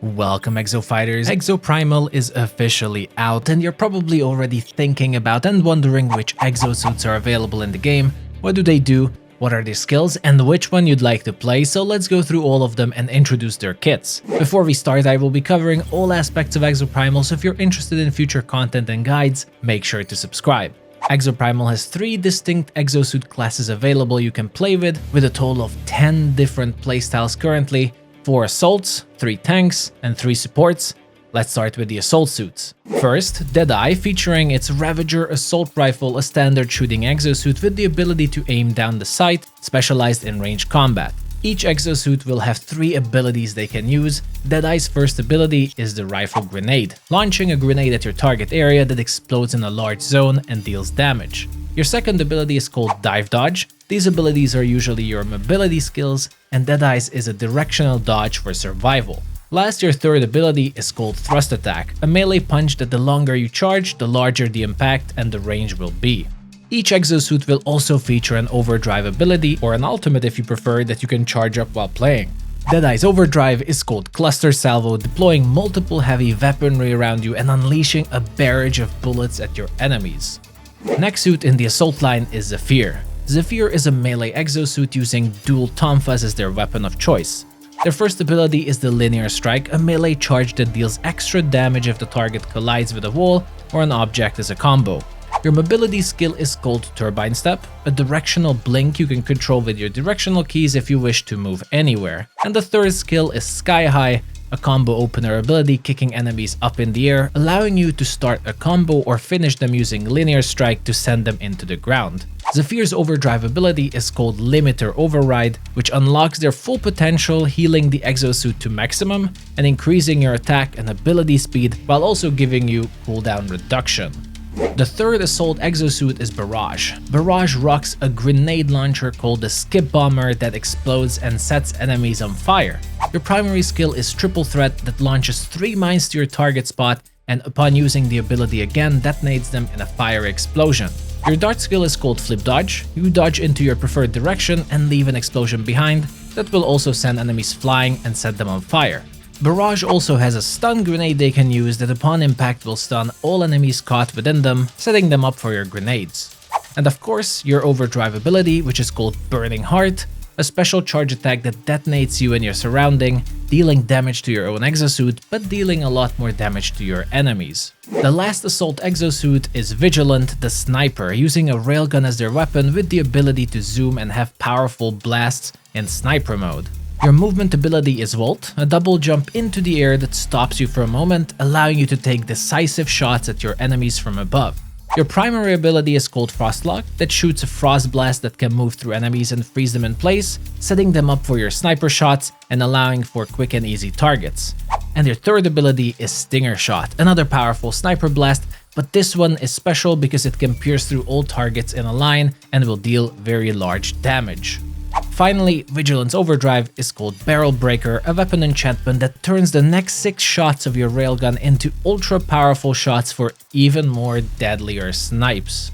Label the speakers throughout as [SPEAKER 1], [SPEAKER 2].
[SPEAKER 1] Welcome Exofighters! Exoprimal is officially out and you're probably already thinking about and wondering which exosuits are available in the game, what do they do, what are their skills, and which one you'd like to play, so let's go through all of them and introduce their kits. Before we start, I will be covering all aspects of Exoprimal, so if you're interested in future content and guides, make sure to subscribe. Exoprimal has 3 distinct exosuit classes available you can play with a total of 10 different playstyles currently, 4 assaults, 3 tanks, and 3 supports. Let's start with the assault suits. First, Deadeye, featuring its Ravager assault rifle, a standard shooting exosuit with the ability to aim down the sight, specialized in range combat. Each exosuit will have 3 abilities they can use. Deadeye's first ability is the Rifle Grenade, launching a grenade at your target area that explodes in a large zone and deals damage. Your second ability is called Dive Dodge. These abilities are usually your mobility skills, and Deadeye's is a directional dodge for survival. Last, your third ability is called Thrust Attack, a melee punch that the longer you charge, the larger the impact and the range will be. Each exosuit will also feature an overdrive ability, or an ultimate if you prefer, that you can charge up while playing. Deadeye's overdrive is called Cluster Salvo, deploying multiple heavy weaponry around you and unleashing a barrage of bullets at your enemies. Next suit in the assault line is Zephyr. Zephyr is a melee exosuit using dual tonfas as their weapon of choice. Their first ability is the Linear Strike, a melee charge that deals extra damage if the target collides with a wall or an object as a combo. Your mobility skill is called Turbine Step, a directional blink you can control with your directional keys if you wish to move anywhere. And the third skill is Sky High, a combo opener ability kicking enemies up in the air, allowing you to start a combo or finish them using Linear Strike to send them into the ground. Zephyr's overdrive ability is called Limiter Override, which unlocks their full potential, healing the exosuit to maximum and increasing your attack and ability speed while also giving you cooldown reduction. The third assault exosuit is Barrage. Barrage rocks a grenade launcher called the Skip Bomber that explodes and sets enemies on fire. Your primary skill is Triple Threat that launches 3 mines to your target spot and upon using the ability again detonates them in a fiery explosion. Your dart skill is called Flip Dodge. You dodge into your preferred direction and leave an explosion behind that will also send enemies flying and set them on fire. Barrage also has a stun grenade they can use that upon impact will stun all enemies caught within them, setting them up for your grenades. And of course, your overdrive ability, which is called Burning Heart, a special charge attack that detonates you and your surrounding, dealing damage to your own exosuit, but dealing a lot more damage to your enemies. The last assault exosuit is Vigilant, the Sniper, using a railgun as their weapon with the ability to zoom and have powerful blasts in sniper mode. Your movement ability is Volt, a double jump into the air that stops you for a moment, allowing you to take decisive shots at your enemies from above. Your primary ability is called Frostlock, that shoots a frost blast that can move through enemies and freeze them in place, setting them up for your sniper shots and allowing for quick and easy targets. And your third ability is Stinger Shot, another powerful sniper blast, but this one is special because it can pierce through all targets in a line and will deal very large damage. Finally, Vigilant's overdrive is called Barrel Breaker, a weapon enchantment that turns the next 6 shots of your railgun into ultra powerful shots for even more deadlier snipes.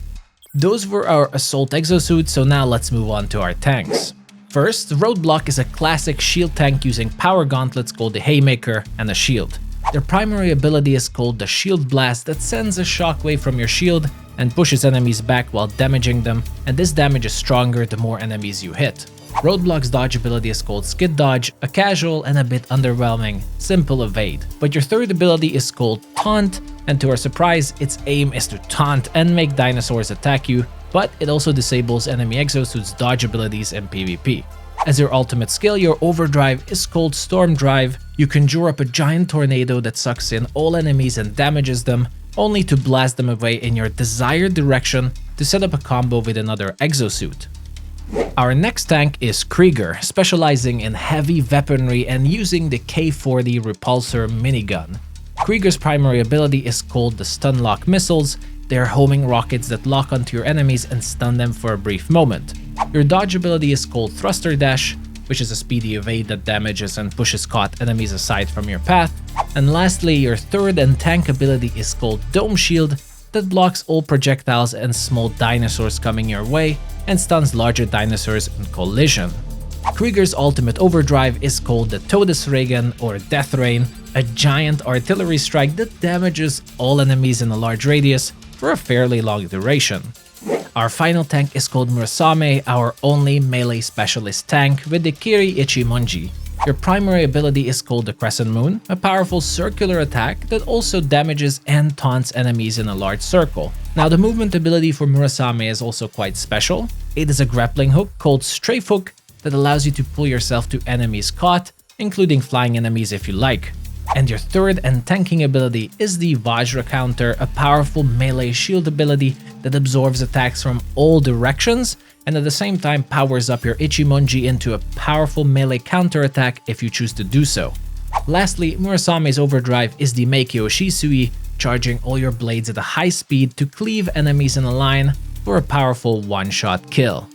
[SPEAKER 1] Those were our assault exosuits, so now let's move on to our tanks. First, Roadblock is a classic shield tank using power gauntlets called the Haymaker and a shield. Their primary ability is called the Shield Blast that sends a shockwave from your shield and pushes enemies back while damaging them, and this damage is stronger the more enemies you hit. Roadblock's dodge ability is called Skid Dodge, a casual and a bit underwhelming, simple evade. But your third ability is called Taunt, and to our surprise, its aim is to taunt and make dinosaurs attack you, but it also disables enemy exosuits' dodge abilities in PvP. As your ultimate skill, your overdrive is called Storm Drive. You conjure up a giant tornado that sucks in all enemies and damages them, only to blast them away in your desired direction to set up a combo with another exosuit. Our next tank is Krieger, specializing in heavy weaponry and using the K40 repulsor minigun. Krieger's primary ability is called the Stun Lock Missiles. They are homing rockets that lock onto your enemies and stun them for a brief moment. Your dodge ability is called Thruster Dash, which is a speedy evade that damages and pushes caught enemies aside from your path. And lastly, your third and tank ability is called Dome Shield, that blocks all projectiles and small dinosaurs coming your way and stuns larger dinosaurs in collision. Krieger's ultimate overdrive is called the Todesregen or Death Rain, a giant artillery strike that damages all enemies in a large radius for a fairly long duration. Our final tank is called Murasame, our only melee specialist tank with the Kiri Ichimonji. Your primary ability is called the Crescent Moon, a powerful circular attack that also damages and taunts enemies in a large circle. Now the movement ability for Murasame is also quite special. It is a grappling hook called Strafe Hook that allows you to pull yourself to enemies caught, including flying enemies if you like. And your third and tanking ability is the Vajra Counter, a powerful melee shield ability that absorbs attacks from all directions and at the same time powers up your Ichimonji into a powerful melee counter attack if you choose to do so. Lastly, Murasame's overdrive is the Meikyo Shisui, charging all your blades at a high speed to cleave enemies in a line for a powerful one-shot kill.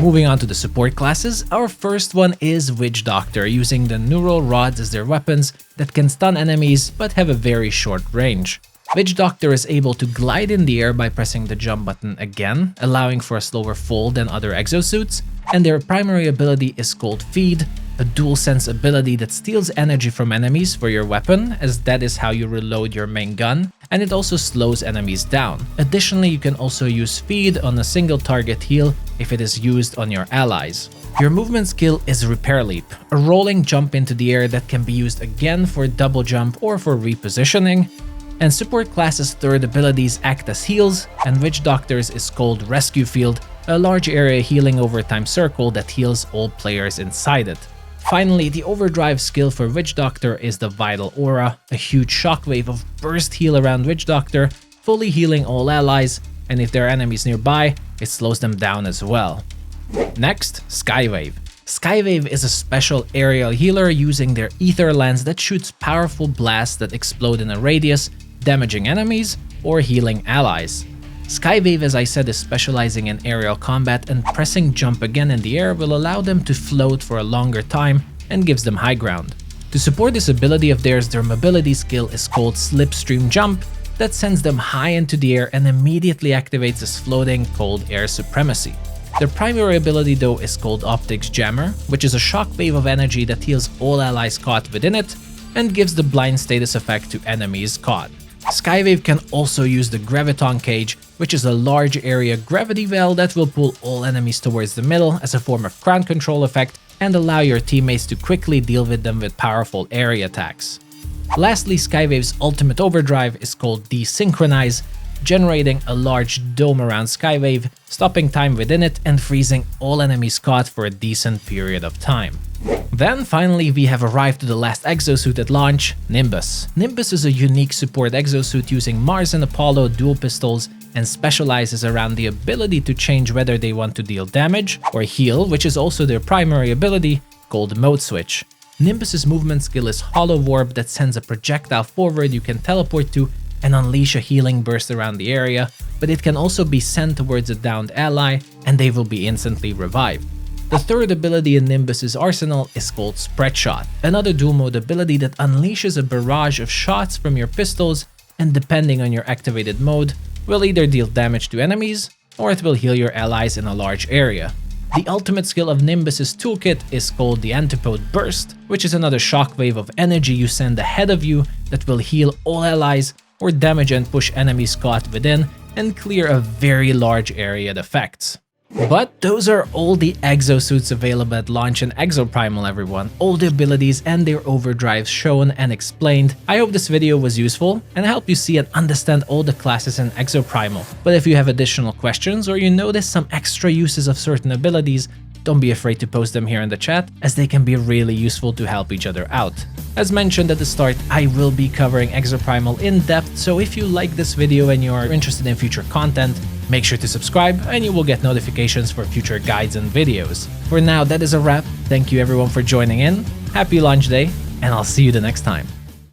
[SPEAKER 1] Moving on to the support classes, our first one is Witchdoctor, using the neural rods as their weapons that can stun enemies but have a very short range. Witchdoctor is able to glide in the air by pressing the jump button again, allowing for a slower fall than other exosuits, and their primary ability is called Feed, a dual sense ability that steals energy from enemies for your weapon, as that is how you reload your main gun, and it also slows enemies down. Additionally, you can also use Feed on a single target heal if it is used on your allies. Your movement skill is Repair Leap, a rolling jump into the air that can be used again for double jump or for repositioning. And support classes' third abilities act as heals, and Witchdoctor's is called Rescue Field, a large area healing over time circle that heals all players inside it. Finally, the overdrive skill for Witchdoctor is the Vital Aura, a huge shockwave of burst heal around Witchdoctor, fully healing all allies, and if there are enemies nearby, it slows them down as well. Next, Skywave. Skywave is a special aerial healer using their ether lens that shoots powerful blasts that explode in a radius, damaging enemies or healing allies. Skywave, as I said, is specializing in aerial combat, and pressing jump again in the air will allow them to float for a longer time and gives them high ground. To support this ability of theirs, their mobility skill is called Slipstream Jump, that sends them high into the air and immediately activates as floating, called Air Supremacy. Their primary ability though is called Optics Jammer, which is a shockwave of energy that heals all allies caught within it and gives the blind status effect to enemies caught. Skywave can also use the Graviton Cage, which is a large area gravity well that will pull all enemies towards the middle as a form of crowd control effect and allow your teammates to quickly deal with them with powerful area attacks. Lastly, Skywave's ultimate overdrive is called Desynchronize, generating a large dome around Skywave, stopping time within it and freezing all enemies caught for a decent period of time. Then finally we have arrived to the last exosuit at launch, Nimbus. Nimbus is a unique support exosuit using Mars and Apollo dual pistols and specializes around the ability to change whether they want to deal damage or heal, which is also their primary ability, called Mode Switch. Nimbus's movement skill is Hollow Warp that sends a projectile forward you can teleport to and unleash a healing burst around the area, but it can also be sent towards a downed ally and they will be instantly revived. The third ability in Nimbus's arsenal is called Spread Shot, another dual mode ability that unleashes a barrage of shots from your pistols and, depending on your activated mode, will either deal damage to enemies or it will heal your allies in a large area. The ultimate skill of Nimbus's toolkit is called the Antipode Burst, which is another shockwave of energy you send ahead of you that will heal all allies or damage and push enemies caught within and clear a very large area of effects. But those are all the exosuits available at launch in Exoprimal, everyone. All the abilities and their overdrives shown and explained. I hope this video was useful and helped you see and understand all the classes in Exoprimal. But if you have additional questions or you notice some extra uses of certain abilities, don't be afraid to post them here in the chat, as they can be really useful to help each other out. As mentioned at the start, I will be covering Exoprimal in depth, so if you like this video and you are interested in future content, make sure to subscribe and you will get notifications for future guides and videos. For now, that is a wrap. Thank you everyone for joining in, happy launch day, and I'll see you the next time.